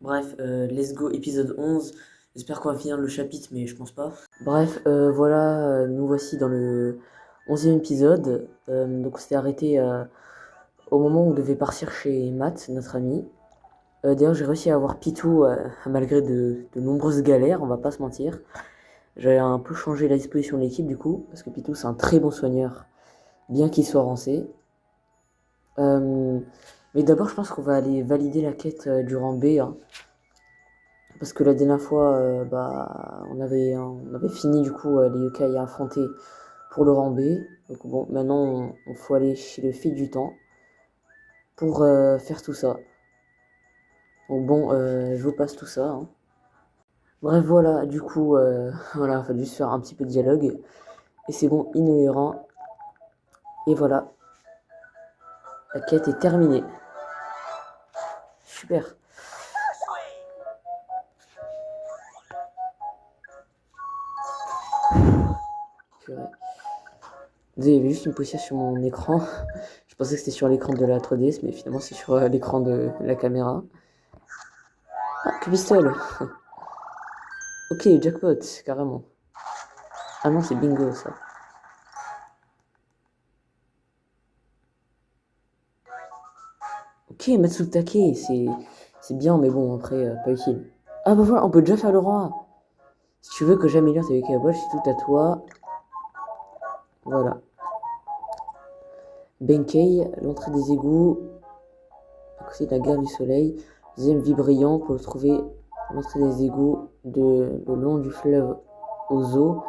Bref, let's go, épisode 11. J'espère qu'on va finir le chapitre, mais je pense pas. Bref, voilà, nous voici dans le 11e épisode. Donc on s'était arrêté au moment où on devait partir chez Matt, notre ami. D'ailleurs, j'ai réussi à avoir Pitou malgré de nombreuses galères, on va pas se mentir. J'ai un peu changé la disposition de l'équipe du coup, parce que Pitou c'est un très bon soigneur, bien qu'il soit rancé. Mais d'abord, je pense qu'on va aller valider la quête du rang B, hein. Parce que la dernière fois, on avait fini du coup les yokai à affronter pour le rang B. Donc bon, maintenant, il faut aller chez le fil du temps pour faire tout ça. Donc bon, je vous passe tout ça, hein. Bref, voilà, du coup, voilà, il fallait juste faire un petit peu de dialogue. Et c'est bon, Inoue. Et voilà, la quête est terminée. Super. Purée. Désolé, il y avait juste une poussière sur mon écran. Je pensais que c'était sur l'écran de la 3DS, mais finalement c'est sur l'écran de la caméra. Ah, que pistole. Ok, jackpot, carrément. Ah non, c'est bingo, ça. Ok, Matsutake, c'est bien, mais bon, après, pas utile. Ah bah voilà, on peut déjà faire le roi. Si tu veux que j'améliore tes câbles, c'est tout à toi. Voilà. Benkei, l'entrée des égouts, à côté de la gare du soleil. Deuxième vie brillant pour trouver l'entrée des égouts le long du fleuve Ozo.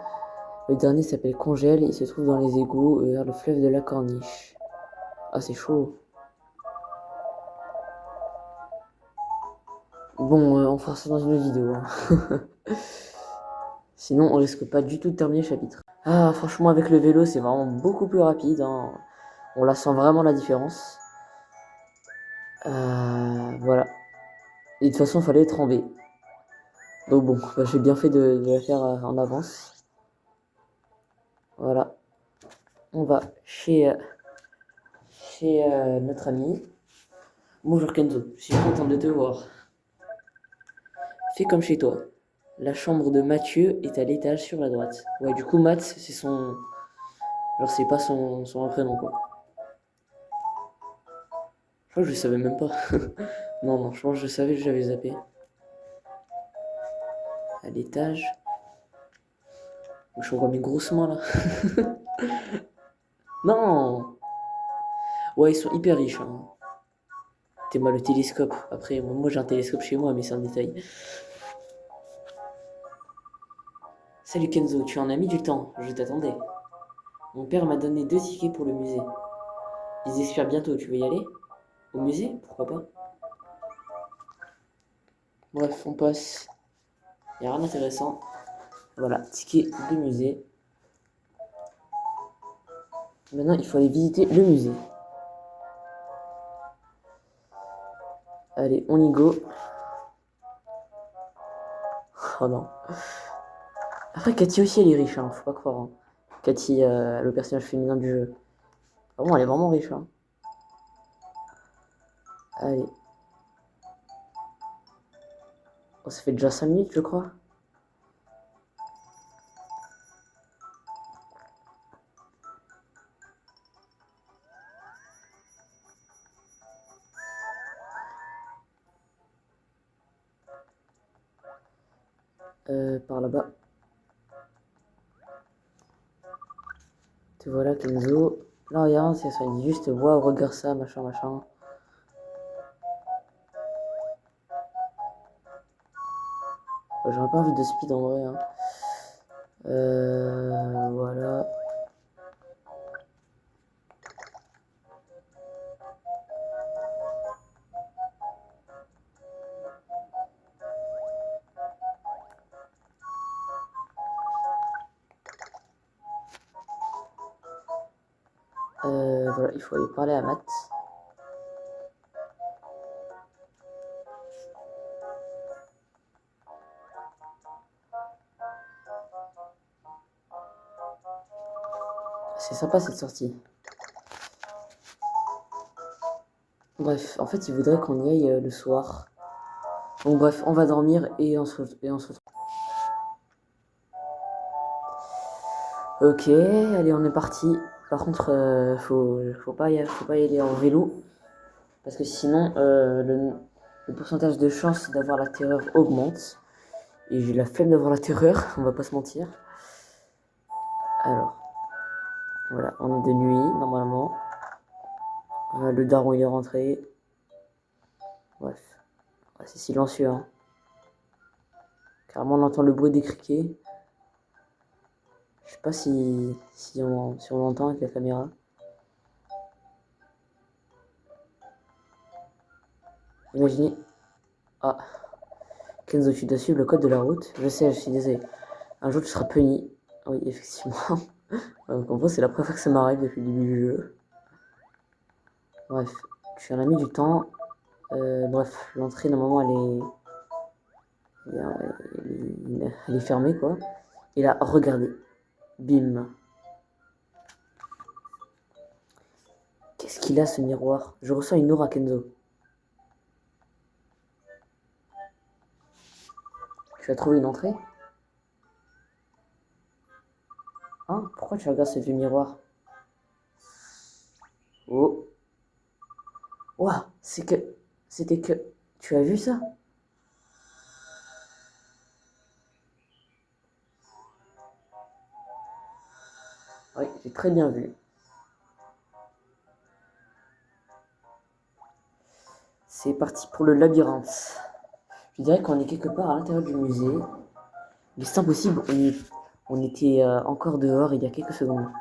Le dernier s'appelle Congèle, il se trouve dans les égouts vers le fleuve de la Corniche. Ah, c'est chaud. Bon, on fera ça dans une autre vidéo, hein. Sinon, on risque pas du tout de terminer le chapitre. Ah, franchement, avec le vélo, c'est vraiment beaucoup plus rapide, hein. On la sent vraiment la différence. Voilà. Et de toute façon, il fallait être en B. Donc bon, bah, j'ai bien fait de la faire en avance. Voilà. On va chez notre ami. Bonjour Kenzo, je suis content de te voir. Fais comme chez toi. La chambre de Mathieu est à l'étage sur la droite. Ouais, du coup, Matt, c'est son... Genre, c'est pas son prénom, quoi. Je crois que je savais même pas. Non, je pense que je savais, j'avais zappé. À l'étage. Je vois mes grosses mains, là. Non. Ouais, ils sont hyper riches, hein. T'es mal le télescope. Après, moi j'ai un télescope chez moi, mais c'est un détail. Salut Kenzo, tu en as mis du temps, je t'attendais. Mon père m'a donné 2 tickets pour le musée. Ils expirent bientôt, tu veux y aller? Au musée? Pourquoi pas? Bref, on passe. Y a rien d'intéressant. Voilà, ticket de musée. Maintenant, il faut aller visiter le musée. Allez, on y go. Oh non. Après, Cathy aussi, elle est riche, hein, faut pas croire, hein. Cathy, le personnage féminin du jeu. Ah bon, elle est vraiment riche, hein. Allez. Oh, ça fait déjà 5 minutes, je crois. Par là-bas. Te voilà, Kenzo. Là, regarde, ça dit juste, waouh, regarde ça, machin, machin. J'aurais pas envie de speed en vrai, hein. Voilà. Voilà, il faut aller parler à Matt. C'est sympa cette sortie. Bref, en fait, il voudrait qu'on y aille le soir. Bon bref, on va dormir et on se retrouve. Ok, allez, on est parti. Par contre, faut pas y aller en vélo. Parce que sinon, le pourcentage de chance d'avoir la terreur augmente. Et j'ai la flemme d'avoir la terreur, on va pas se mentir. Alors, voilà, on est de nuit, normalement. Le daron, il est rentré. Bref, c'est silencieux, hein. Carrément, on entend le bruit des criquets. Je sais pas si on l'entend avec la caméra. Imaginez. Ah, Kenzo, tu dois suivre le code de la route. Je sais, je suis désolé. Un jour, tu seras puni. Oui, effectivement. Donc, en gros, c'est la première fois que ça m'arrive depuis le début du jeu. Bref, je suis un ami du temps. Bref, l'entrée, normalement, elle est fermée, quoi. Et là, regardez. Bim. Qu'est-ce qu'il a, ce miroir? Je ressens une aura, Kenzo. Tu as trouvé une entrée? Hein? Pourquoi tu regardes ce vieux miroir? Oh. Ouah, c'était que... Tu as vu ça? Oui, j'ai très bien vu. C'est parti pour le labyrinthe. Je dirais qu'on est quelque part à l'intérieur du musée. Mais c'est impossible, on était encore dehors il y a quelques secondes.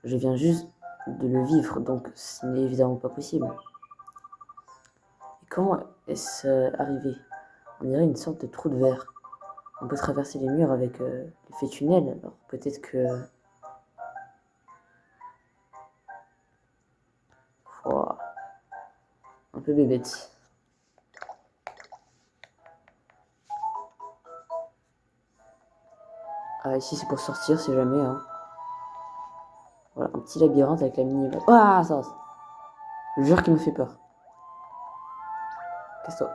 Je viens juste de le vivre, donc ce n'est évidemment pas possible. Et comment est-ce arrivé? On dirait une sorte de trou de verre. On peut traverser les murs avec l'effet tunnel, alors peut-être que... Wow, un peu bébête. Ah, ici c'est pour sortir, si jamais. Hein. Voilà, un petit labyrinthe avec la mini... Ah, ça, je jure qu'il me fait peur. Casse-toi.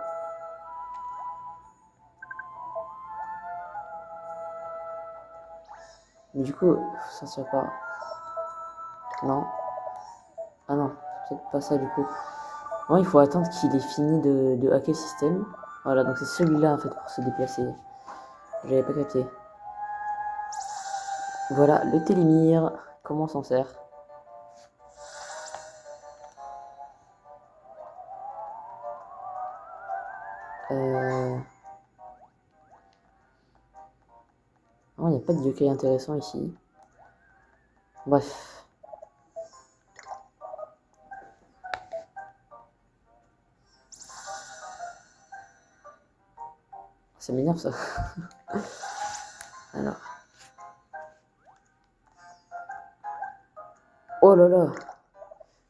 Mais du coup, ça ne sert pas... Non. Ah non, c'est peut-être pas ça du coup. Non, il faut attendre qu'il ait fini de hacker le système. Voilà, donc c'est celui-là en fait pour se déplacer. J'avais pas capté. Voilà, le télémire. Comment on s'en sert? Non, il n'y a pas de yokai intéressant ici. Bref. Ça m'énerve ça. Alors. Oh là là.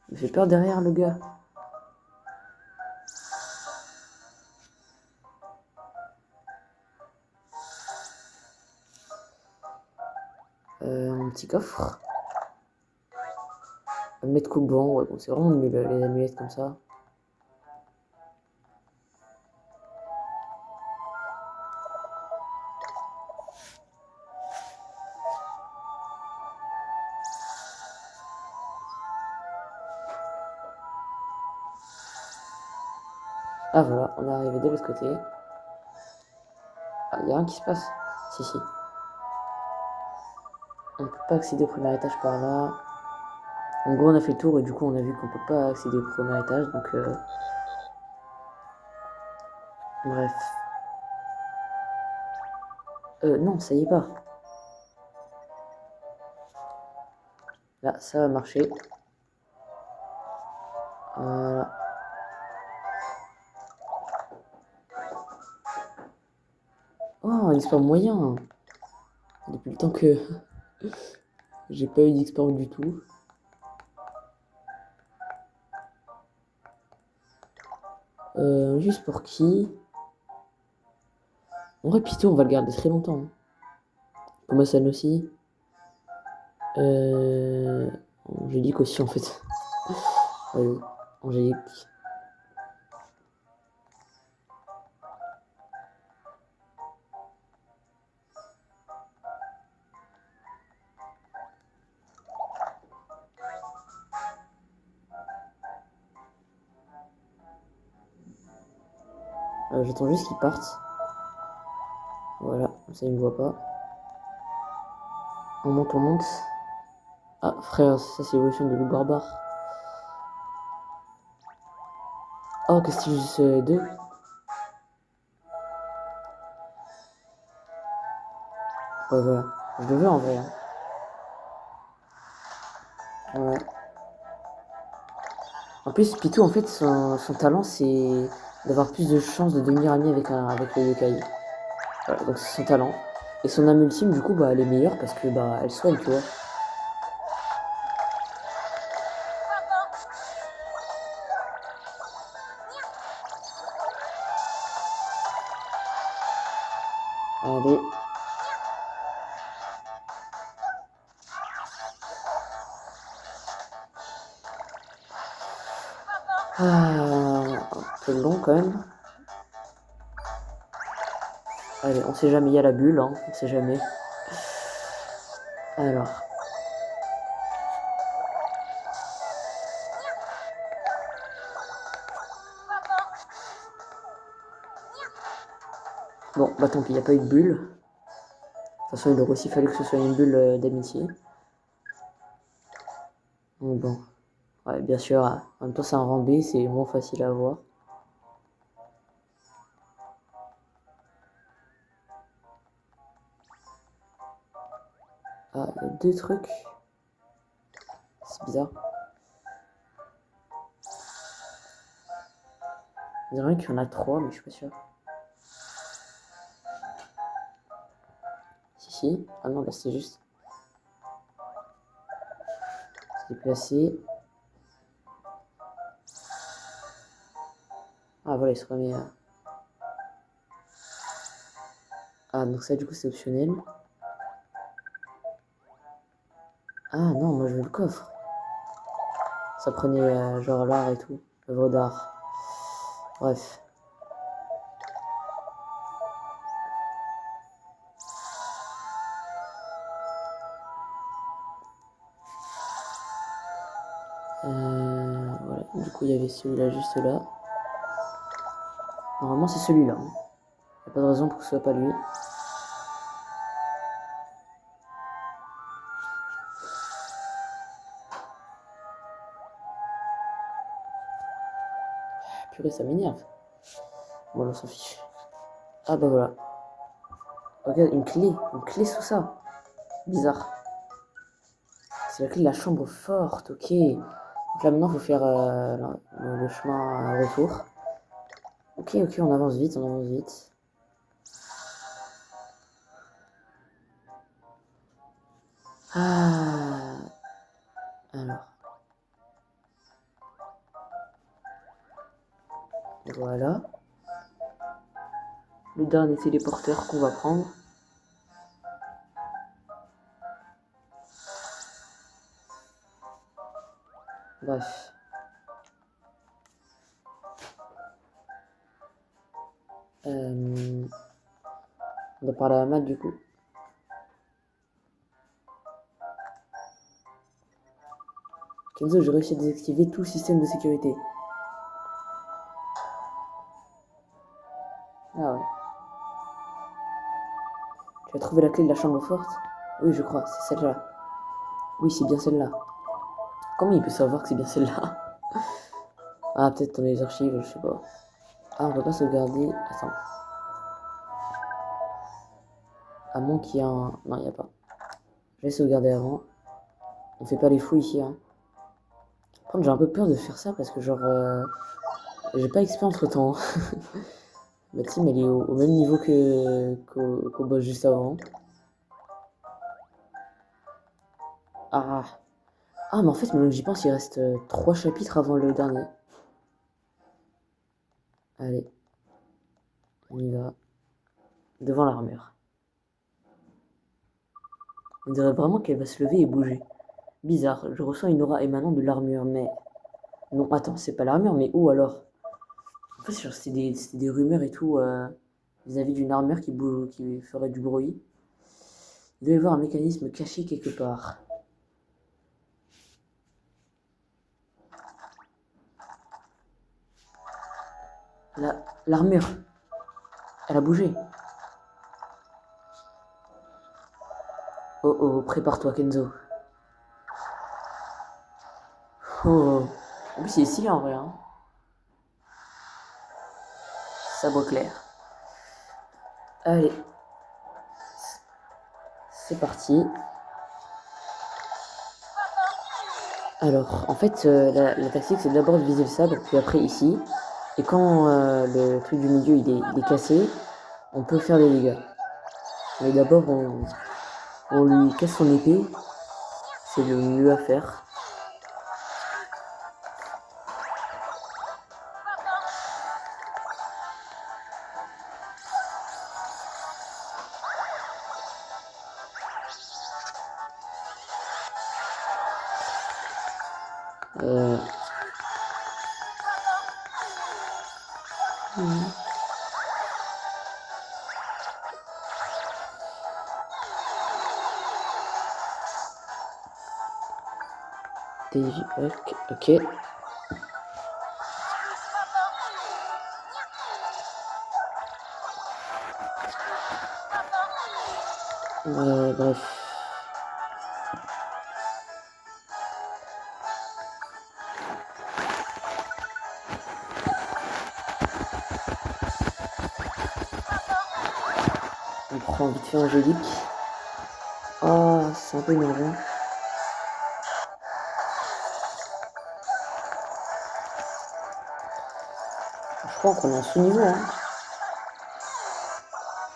Il me fait peur derrière le gars. Un petit coffre. Un mètre coupe-vent. Ouais, bon, c'est vraiment nul les amulettes comme ça. Ah voilà, on est arrivé de l'autre côté. Ah, il n'y a rien qui se passe. Si, si. On peut pas accéder au premier étage par là. En gros, on a fait le tour et du coup, on a vu qu'on peut pas accéder au premier étage. Donc, bref. Non, ça y est pas. Là, ça va marcher. Voilà. Oh, l'expert moyen. Depuis le temps que j'ai pas eu d'expert du tout. Juste pour qui? En vrai, Python, on va le garder très longtemps. Hein. Thomas aussi. Angélique aussi, en fait. Angélique. J'attends juste qu'ils partent. Voilà, comme ça il me voit pas. On monte, on monte. Ah frère, ça c'est l'évolution de loup barbare. Oh, qu'est-ce que c'est juste 2? Ouais, voilà. Je le veux en vrai. Hein. Ouais. En plus, Pitou, en fait, son talent, c'est d'avoir plus de chances de devenir ami avec le yokai. Voilà, donc c'est son talent. Et son âme ultime, du coup, bah, elle est meilleure parce que bah, elle soigne, tu vois. Allez. Ah, un peu long quand même. Allez, on sait jamais, il y a la bulle, hein, on sait jamais. Alors. Bon, bah tant pis, il n'y a pas eu de bulle. De toute façon, il aurait aussi fallu que ce soit une bulle d'amitié. Donc bon. Ouais, bien sûr, en même temps, c'est un rang B, c'est moins facile à avoir. Ah, il y a 2 trucs. C'est bizarre. Il y en a qu'il y en a 3, mais je suis pas sûr. Si. Ah non, là c'est juste. C'est déplacé. Ah voilà, il se remet. Ah, donc ça, du coup, c'est optionnel. Ah non, moi je veux le coffre. Ça prenait genre l'art et tout. L'œuvre d'art. Bref. Voilà. Du coup, il y avait celui-là juste là. Normalement, c'est celui-là. Il n'y a pas de raison pour que ce soit pas lui. Purée, ça m'énerve. Bon, on s'en fiche. Ah bah voilà. Regarde, une clé. Une clé sous ça. Bizarre. C'est la clé de la chambre forte, ok. Donc là maintenant, il faut faire le chemin retour. Ok, on avance vite, on avance vite. Ah. Alors. Voilà. Le dernier téléporteur qu'on va prendre. Bref. On va parler à Matt du coup. Kenzo, j'ai réussi à désactiver tout le système de sécurité. Ah ouais. Tu as trouvé la clé de la chambre forte? Oui, je crois, c'est celle-là. Oui, c'est bien celle-là. Comment il peut savoir que c'est bien celle-là? Ah, peut-être dans les archives, je sais pas. Ah, on peut pas sauvegarder. Attends. À moins qu'il y ait un. Non, il n'y a pas. Je vais sauvegarder avant. On fait pas les fous ici, hein. Par contre, j'ai un peu peur de faire ça parce que, genre. J'ai pas XP entre temps. Ma team, elle est au même niveau qu'au boss juste avant. Ah. Ah, mais en fait, maintenant que j'y pense, il reste 3 chapitres avant le dernier. Allez. On y va. Devant l'armure. On dirait vraiment qu'elle va se lever et bouger. Bizarre, je ressens une aura émanant de l'armure, mais... Non, attends, c'est pas l'armure, mais où alors? En fait, c'était des rumeurs et tout vis-à-vis d'une armure qui bouge, qui ferait du bruit. Il doit y avoir un mécanisme caché quelque part. L'armure. Elle a bougé. Oh oh, prépare-toi Kenzo. Oh, en plus il est stylé en vrai, hein. Sabre clair. Allez, c'est parti. Alors, en fait, la tactique, c'est d'abord de viser le sabre, puis après ici. Et quand le truc du milieu il est cassé, on peut faire des dégâts. Mais d'abord, on lui casse son épée. C'est le mieux à faire. Euh... Davy Buck, ok. Bref. On prend vite fait Angélique. Ah, c'est un peu énervant. Je crois qu'on est en sous-niveau, hein.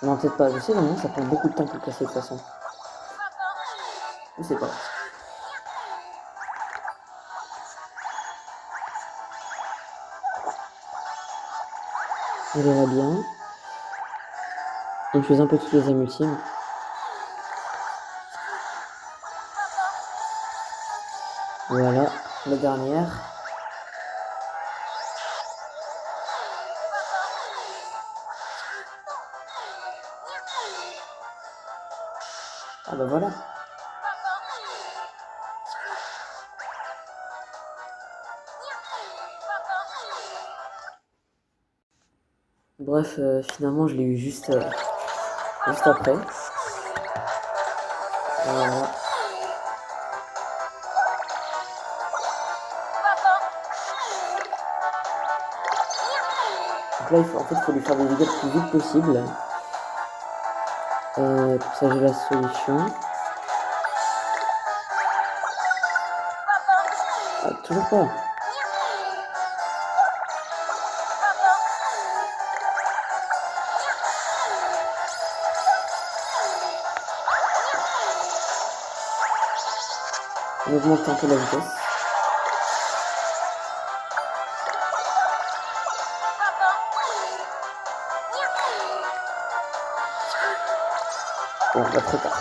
Non, peut-être pas. Je sais, normalement, ça prend beaucoup de temps pour le casser de toute façon. Je sais pas. On verra bien. On utilise un peu toutes les armes ultimes. Voilà, la dernière. Ah bah voilà. Bref, finalement, je l'ai eu juste après. Voilà. Donc là, en fait, il faut lui faire des dégâts le plus vite possible. Pour ça, j'ai la solution. Ah, toujours pas. On augmente un peu la vitesse. Bon, pas trop tard.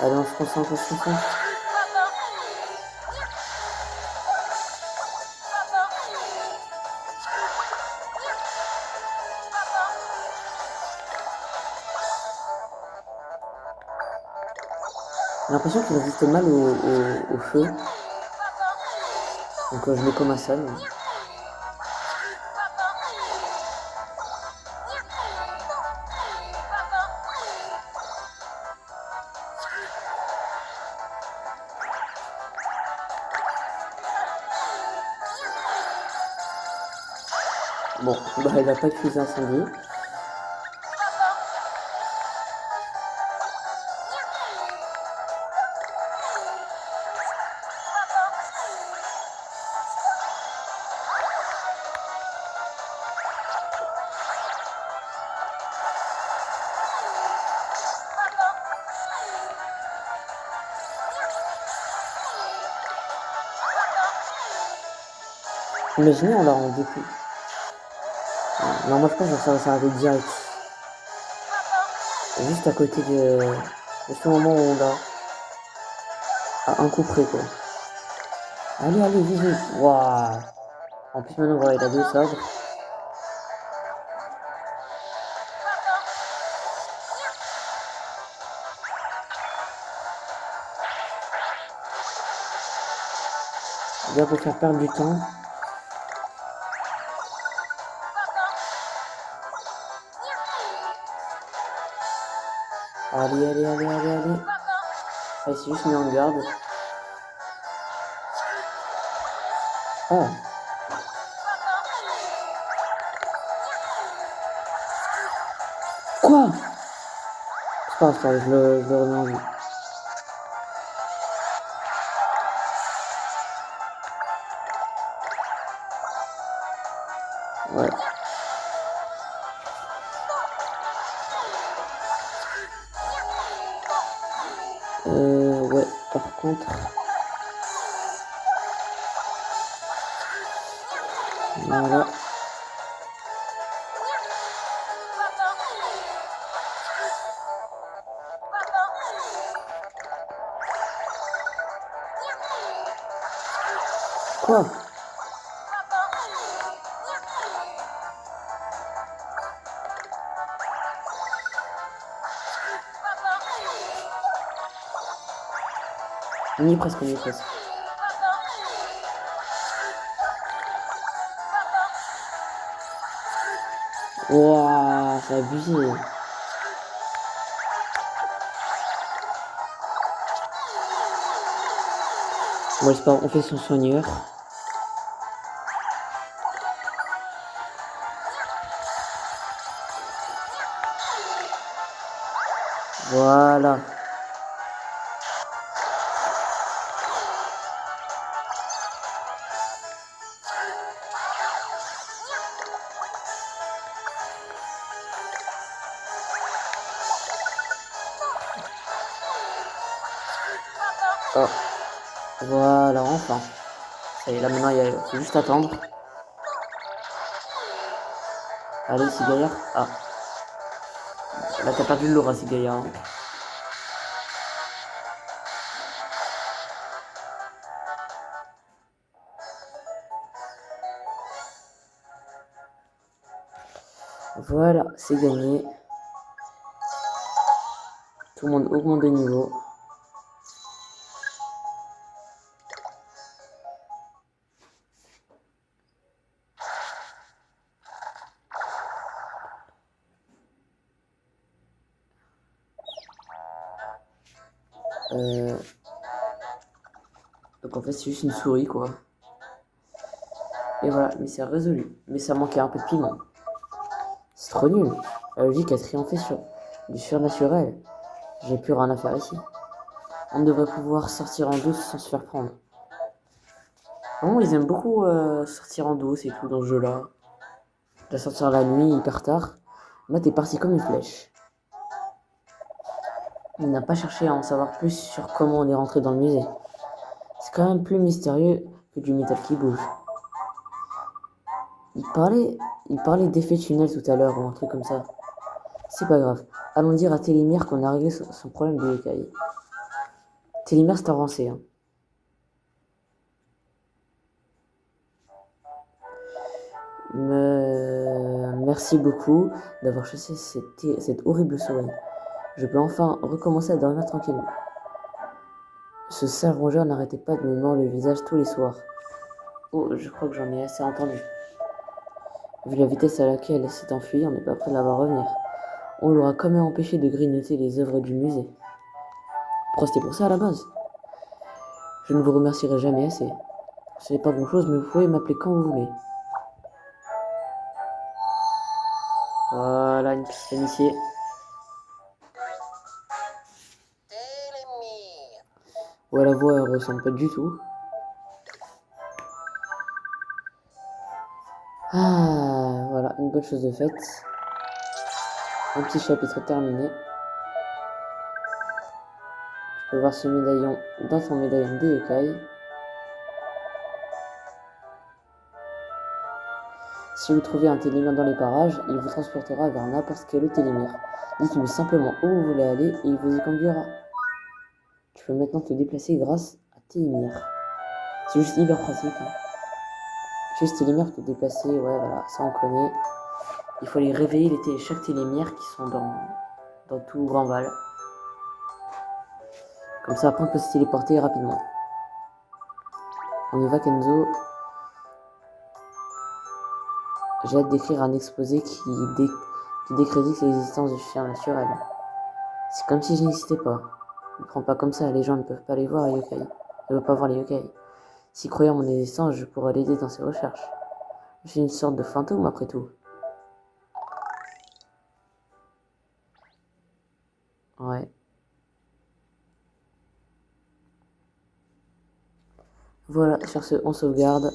Allez, on se concentre, on se concentre. J'ai l'impression qu'il résiste mal au feu. Donc je mets comme un seul. Bon, bah, il n'a pas utilisé incendie. Imaginez, on l'a en deux coups. Non, moi je pense que ça va s'arrêter direct. Juste à côté de ce moment où on l'a. À un coup près, quoi. Allez, allez, vite, vite. Waouh. En plus, maintenant, voilà, il a deux sabres. Bien pour faire perdre du temps. Allez, allez, allez, allez, allez. Ah, il s'est juste mis en garde. Ah. Quoi? C'est pas grave, je le remets en vie. Ouais. Ouais, par contre... Voilà. Quoi? On y est presque, on y est presque. Wouah, c'est abusé. Bon, c'est pas grave, on fait son soigneur. Voilà. Oh. Voilà, enfin. Ça y est, là maintenant, il faut juste attendre. Allez, Sigaya. Ah. Là, t'as perdu de l'aura, Sigaya. Hein. Voilà, c'est gagné. Tout le monde augmente de niveau. Donc en fait, c'est juste une souris, quoi. Et voilà, mais c'est résolu. Mais ça manquait un peu de piment. C'est trop nul. La logique a triomphé sur du surnaturel. J'ai plus rien à faire ici. On devrait pouvoir sortir en douce sans se faire prendre. Vraiment, ils aiment beaucoup sortir en douce et tout dans ce jeu-là. De sortir la nuit hyper tard. Là, t'es parti comme une flèche. Il n'a pas cherché à en savoir plus sur comment on est rentré dans le musée. C'est quand même plus mystérieux que du métal qui bouge. Il parlait d'effet tunnel tout à l'heure ou un truc comme ça. C'est pas grave. Allons dire à Télémire qu'on a réglé son problème de écaille. Télémire, c'est avancé. Hein. Merci beaucoup d'avoir chassé cette horrible souris. Je peux enfin recommencer à dormir tranquillement. Ce sale rongeur n'arrêtait pas de me mordre le visage tous les soirs. Oh, je crois que j'en ai assez entendu. Vu la vitesse à laquelle elle s'est enfuie, on n'est pas prêt de la voir revenir. On l'aura quand même empêché de grignoter les œuvres du musée. C'était pour ça à la base. Je ne vous remercierai jamais assez. Ce n'est pas grand-chose, mais vous pouvez m'appeler quand vous voulez. Voilà, une petite amitié. Ouais, la voix, elle ressemble pas du tout. Ah, voilà, une bonne chose de faite. Un petit chapitre terminé. Tu peux voir ce médaillon dans ton médaillon des écailles. Si vous trouvez un télémire dans les parages, il vous transportera vers n'importe quel autre télémire. Dites-lui simplement où vous voulez aller et il vous y conduira. Tu peux maintenant te déplacer grâce à Télémire. C'est juste hyper pratique. Hein. Juste Télémire te déplacer, ouais voilà, ça on connaît. Il faut les réveiller chaque Télémire qui sont dans tout Grandval. Comme ça après on peut se téléporter rapidement. On y va Kenzo. J'ai hâte d'écrire un exposé qui décrédite l'existence du chien naturel. C'est comme si je n'existais pas. Ne prends pas comme ça, les gens ne peuvent pas les voir, les yokai. Ne peuvent pas voir les yokai. Si croyant mon existence, je pourrais l'aider dans ses recherches. Je suis une sorte de fantôme après tout. Ouais. Voilà, sur ce, on sauvegarde.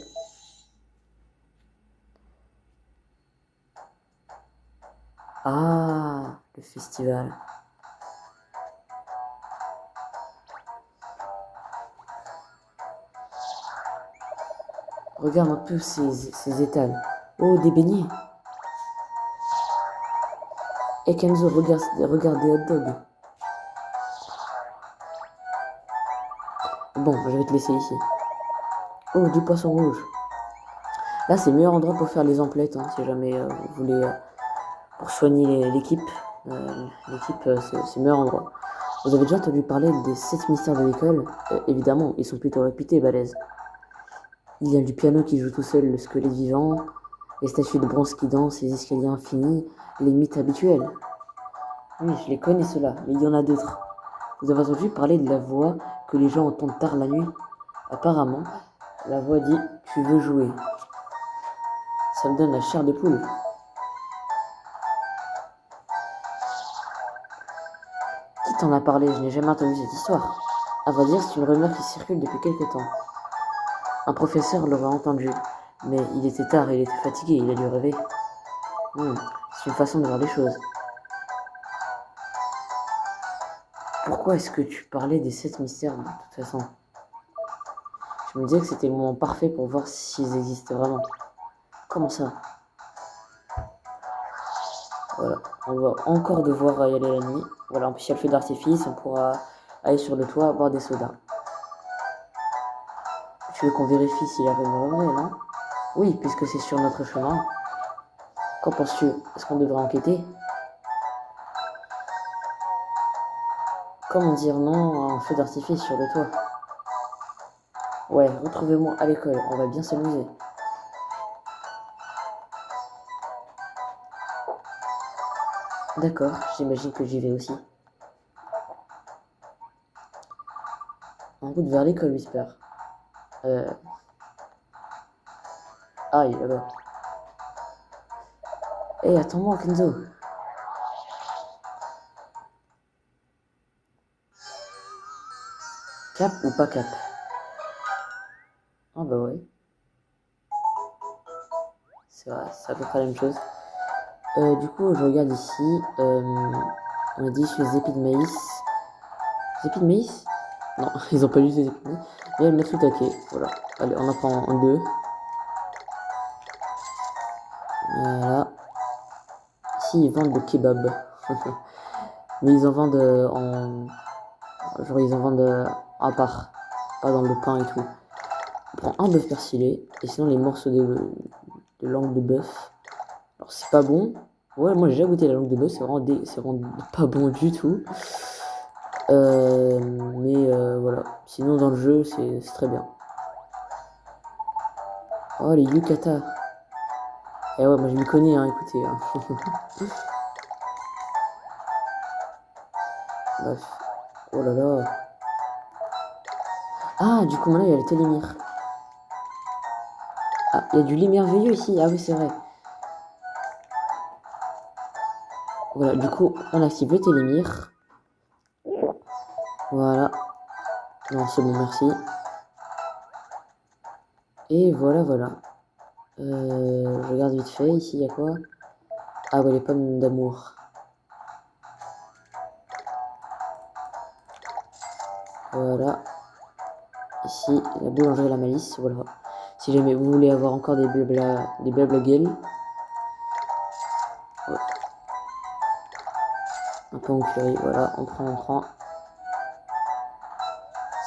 Ah, le festival. Regarde un peu ces étals. Oh, des beignets. Et Kenzo, regarde des hot dogs. Bon, je vais te laisser ici. Oh, du poisson rouge. Là, c'est le meilleur endroit pour faire les emplettes, hein, si jamais vous voulez, pour soigner l'équipe. L'équipe, c'est le meilleur endroit. Vous avez déjà entendu parler des 7 mystères de l'école? Évidemment, ils sont plutôt réputés, balèzes. Il y a du piano qui joue tout seul, le squelette vivant, les statues de bronze qui dansent, les escaliers infinis, les mythes habituels. Oui, je les connais ceux-là, mais il y en a d'autres. Vous avez entendu parler de la voix que les gens entendent tard la nuit? Apparemment, la voix dit « Tu veux jouer ». Ça me donne la chair de poule. Qui t'en a parlé? Je n'ai jamais entendu cette histoire. À vrai dire, c'est une rumeur qui circule depuis quelque temps. Un professeur l'aurait entendu, mais il était tard et il était fatigué, il a dû rêver. C'est une façon de voir les choses. Pourquoi est-ce que tu parlais des 7 mystères de toute façon? Je me disais que c'était le moment parfait pour voir s'ils existent vraiment. Comment ça? Voilà, on va encore devoir y aller la nuit. Voilà, en plus il y a le feu d'artifice, on pourra aller sur le toit boire des sodas. Tu veux qu'on vérifie si la rumeur est vraie, non? Oui, puisque c'est sur notre chemin. Qu'en penses-tu? Est-ce qu'on devrait enquêter? Comment dire non à un feu d'artifice sur le toit? Ouais, retrouvez-moi à l'école, on va bien s'amuser. D'accord, j'imagine que j'y vais aussi. En route vers l'école, Whisper. Aïe, là-bas. Hé, attends-moi, Kenzo. Cap ou pas cap? Ah bah ouais. C'est vrai, c'est à peu près la même chose. Du coup, je regarde ici. On a dit sur les épis de maïs. Les épis de maïs? Non, ils ont pas lu les épis de maïs. Mais elles mettent tout taquet. Voilà. Allez, on en prend un, deux. Voilà. Ici, ils vendent le kebab. Mais ils en vendent en... Genre, ils en vendent à part. Pas dans le pain et tout. On prend un bœuf persillé. Et sinon, les morceaux de langue de bœuf. Alors, c'est pas bon. Ouais, moi, j'ai déjà goûté la langue de bœuf. C'est vraiment pas bon du tout. Mais voilà. Sinon, dans le jeu, c'est très bien. Oh, les yukata. Eh ouais, moi, je m'y connais, hein, écoutez. Hein. Bref. Oh là là. Ah, du coup, maintenant, il y a le télémire. Ah, il y a du lit merveilleux ici. Ah oui, c'est vrai. Voilà, du coup, on active le télémire. Voilà. Non, c'est bon, merci. Et voilà, voilà. Je regarde vite fait. Ici, il y a quoi? Ah ouais, les pommes d'amour. Voilà. Ici, la boulangerie la malice. Voilà. Si jamais vous voulez avoir encore des blabla gueules. Ouais. Un peu en curry. Voilà, on prend.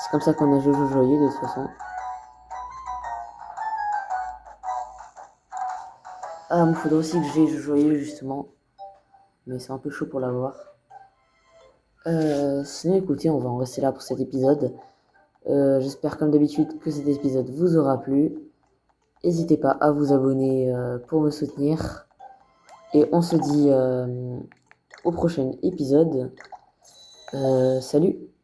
C'est comme ça qu'on a Jojo Joyeux de toute façon. Ah, il me faudrait aussi que j'ai Jojo Joyeux justement. Mais c'est un peu chaud pour l'avoir. Sinon, écoutez, on va en rester là pour cet épisode. J'espère comme d'habitude que cet épisode vous aura plu. N'hésitez pas à vous abonner pour me soutenir. Et on se dit au prochain épisode. Salut.